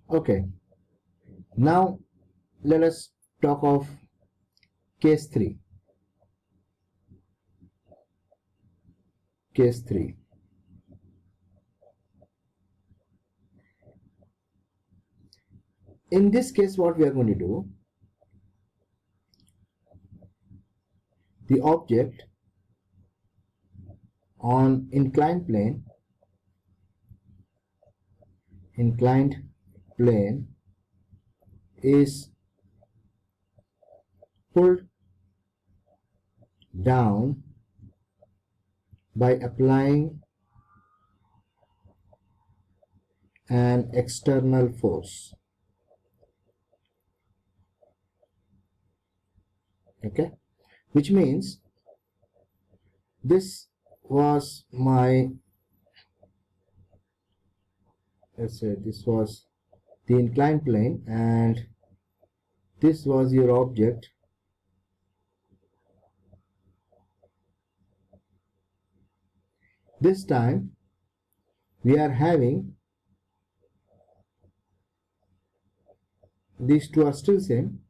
Okay, now let us talk of case 3. Case 3. In this case, what we are going to do, the object on inclined plane is pulled down by applying an external force. Okay, which means this was my, let's say this was the inclined plane and this was your object. This time we are having, these two are still same.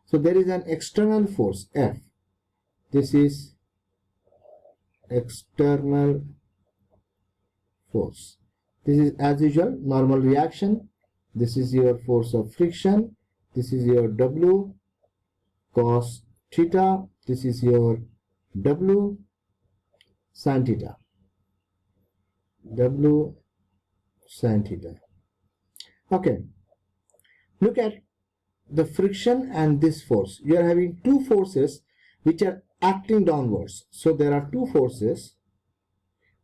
So there is an external force F. This is external force. This is as usual normal reaction. This is your force of friction. This is your W cos theta. This is your W sin theta. W sin theta. Okay, look at the friction and this force. You are having two forces which are acting downwards. So there are two forces.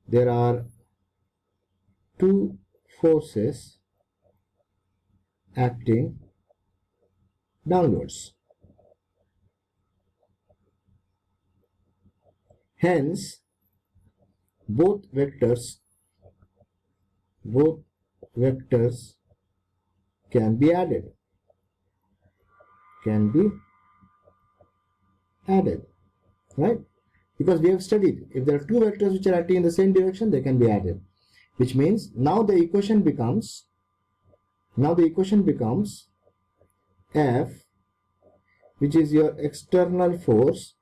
There are two forces acting downwards. Hence, both vectors can be added. Right? Because we have studied, if there are two vectors which are acting in the same direction, they can be added. Which means now the equation becomes F, which is your external force,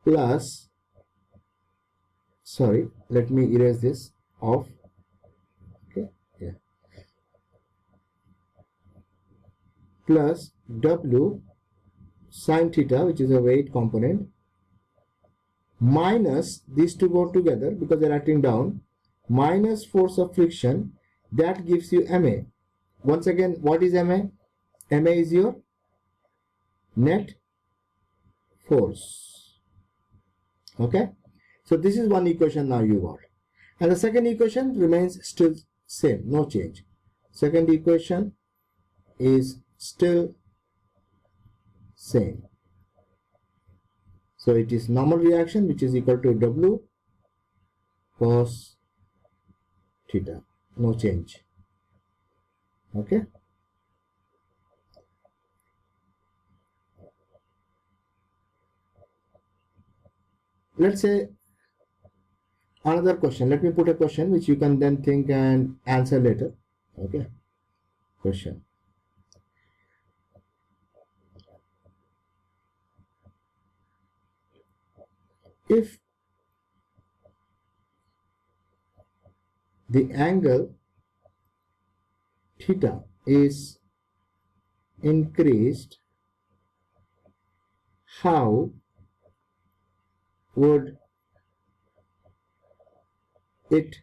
plus, sorry, let me erase this off. Okay, yeah. Plus W sin theta, which is a weight component, minus, these two go together because they are acting down, minus force of friction, that gives you MA. Once again, what is MA? MA is your net force. Okay, so this is one equation now you got, and the second equation remains still same, no change. Second equation is still same. So it is normal reaction, which is equal to W cos theta, no change. Okay, let's say another question. Let me put a question which you can then think and answer later. Okay, question. If the angle theta is increased, how would it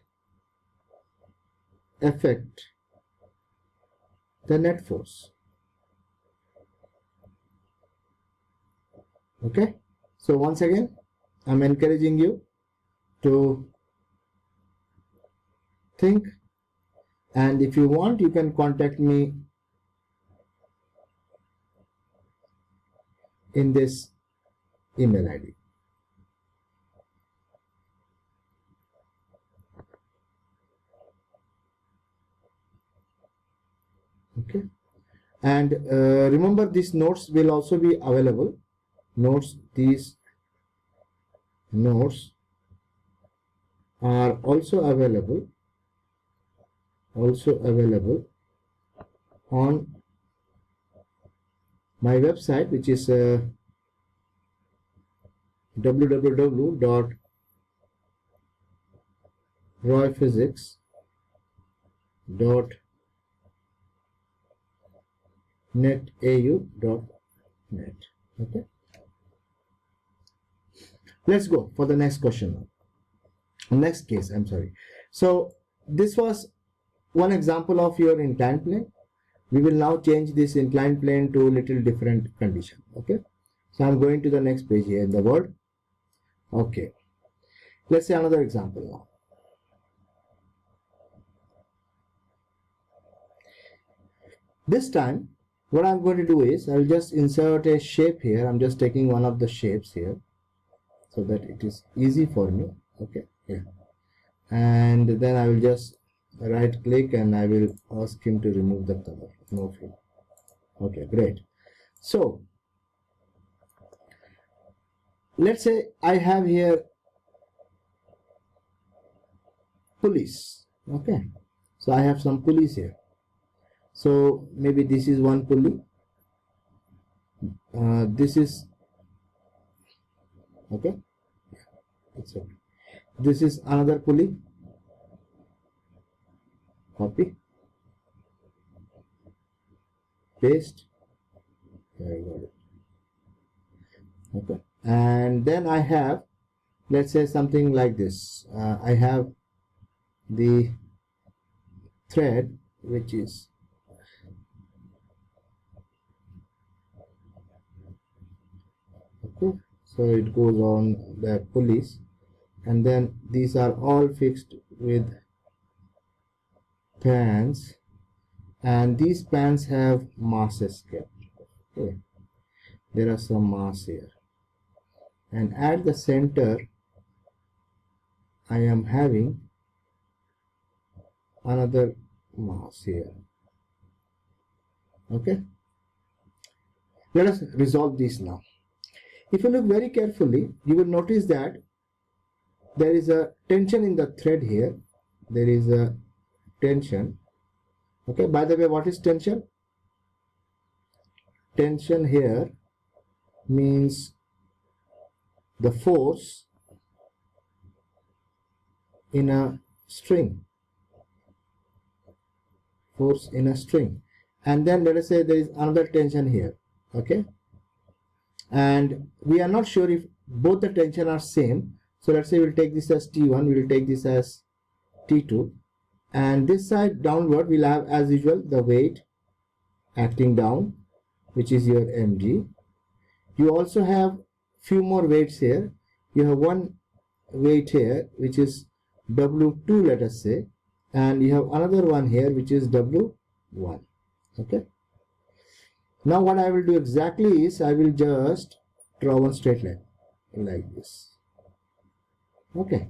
affect the net force? Okay, so once again, I'm encouraging you to think, and if you want, you can contact me in this email ID. Okay, and remember, these notes will also be available. These notes are also available on my website, which is www.royphysics.netau.net. Okay, let's go for the next question. Next case, I'm sorry. So this was one example of your inclined plane. We will now change this inclined plane to a little different condition. Okay, so I'm going to the next page here in the Word. Okay, let's say another example now. This time what I'm going to do is I'll just insert a shape here. I'm just taking one of the shapes here so that it is easy for me. Okay, yeah, and then I will just right click and I will ask him to remove the cover. No fill. Okay, great. So let's say I have here pulleys. Okay, so I have some pulleys here. So maybe this is one pulley, this is okay, it's okay. This is another pulley, copy, paste, there you got it. Okay, and then I have, let's say something like this. I have the thread which is okay, so it goes on the pulleys, and then these are all fixed with pans, and these pans have masses kept. Okay, there are some mass here, and at the center I am having another mass here. Okay, let us resolve this now. If you look very carefully, you will notice that there is a tension in the thread here. There is a tension. Okay, by the way, what is tension? Tension here means the force in a string. Force in a string. And then let us say there is another tension here. Okay, and we are not sure if both the tension are same. So let's say we'll take this as T1, we'll take this as T2, and this side downward we'll have as usual the weight acting down, which is your mg. You also have few more weights here. You have one weight here which is W2, let us say, and you have another one here which is W1. Okay, now what I will do exactly is I will just draw one straight line like this. Okay,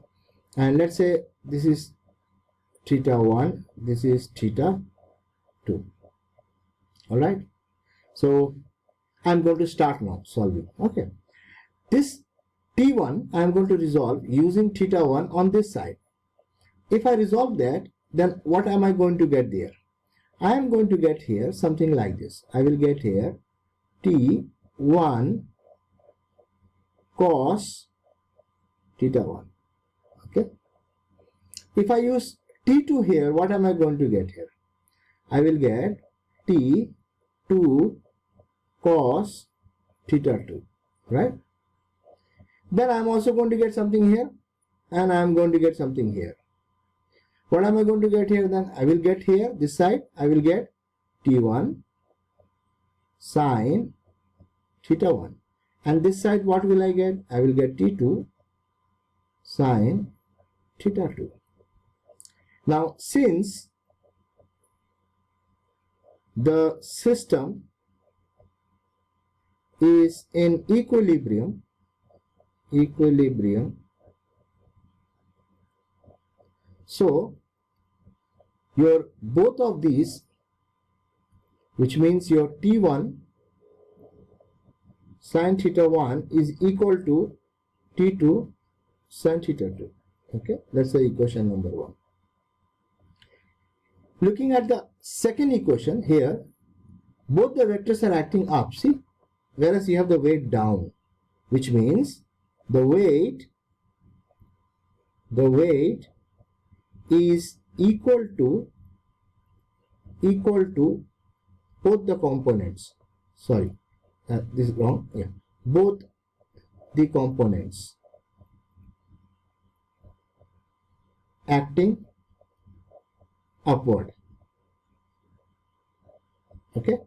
and let's say this is theta1, this is theta2. All right, so I'm going to start now solving. Okay, this T1 I'm going to resolve using theta1 on this side. If I resolve that, then what am I going to get there? I am going to get here something like this. I will get here T1 cos theta1. Okay, if I use T2 here, what am I going to get here? I will get T2 cos theta2, right? Then I am also going to get something here, and I am going to get something here. What am I going to get here then? I will get here, this side, I will get T1 sine theta1. And this side, what will I get? I will get T2 sine theta2. Now, since the system is in equilibrium, so your both of these, which means your T1 sin theta1 is equal to T2 sin theta2. Okay, that's the equation number 1. Looking at the second equation here, both the vectors are acting up, see, whereas you have the weight down, which means the weight is equal to both the components. Sorry, this is wrong. Yeah, both the components acting upward. Okay,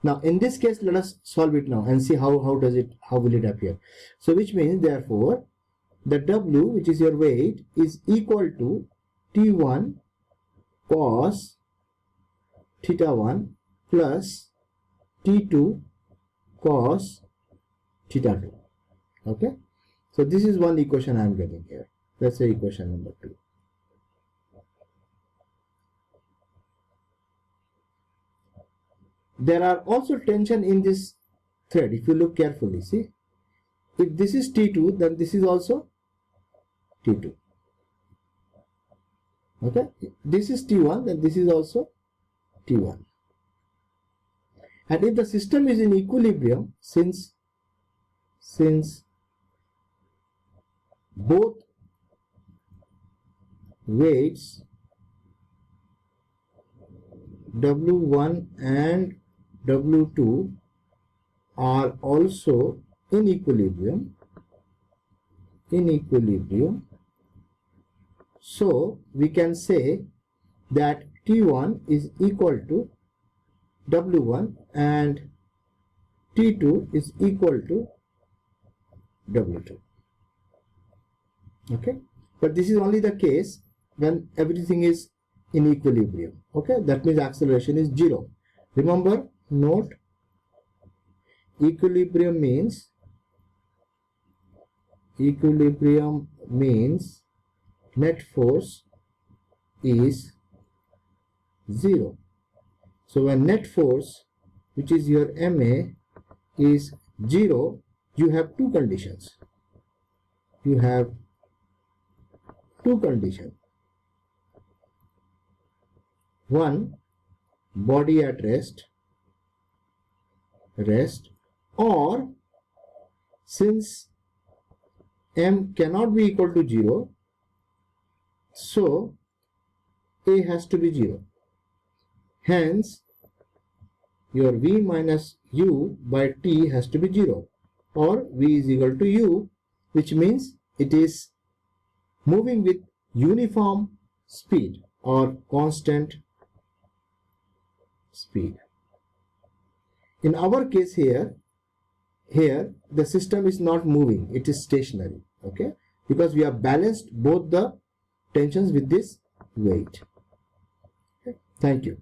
now in this case let us solve it now and see how will it appear. So which means therefore the W, which is your weight, is equal to T1 cos theta 1 plus T2 cos theta 2. Okay, so this is one equation I am getting here. Let's say equation number 2. There are also tension in this thread. If you look carefully, see, if this is T2, then this is also T2. Okay, this is T1, then this is also T1. And if the system is in equilibrium, since both weights W1 and W2 are also in equilibrium, so we can say that T1 is equal to W1 and T2 is equal to W2. Okay, but this is only the case when everything is in equilibrium. Okay, that means acceleration is 0. Remember, note, equilibrium means net force is 0. So when net force, which is your MA, is 0, you have two conditions. One, body at rest, or since M cannot be equal to 0, so A has to be 0. Hence, your V minus U by T has to be 0, or V is equal to U, which means it is moving with uniform speed or constant speed. In our case here the system is not moving, it is stationary. Okay, because we have balanced both the tensions with this weight. Okay. Thank you.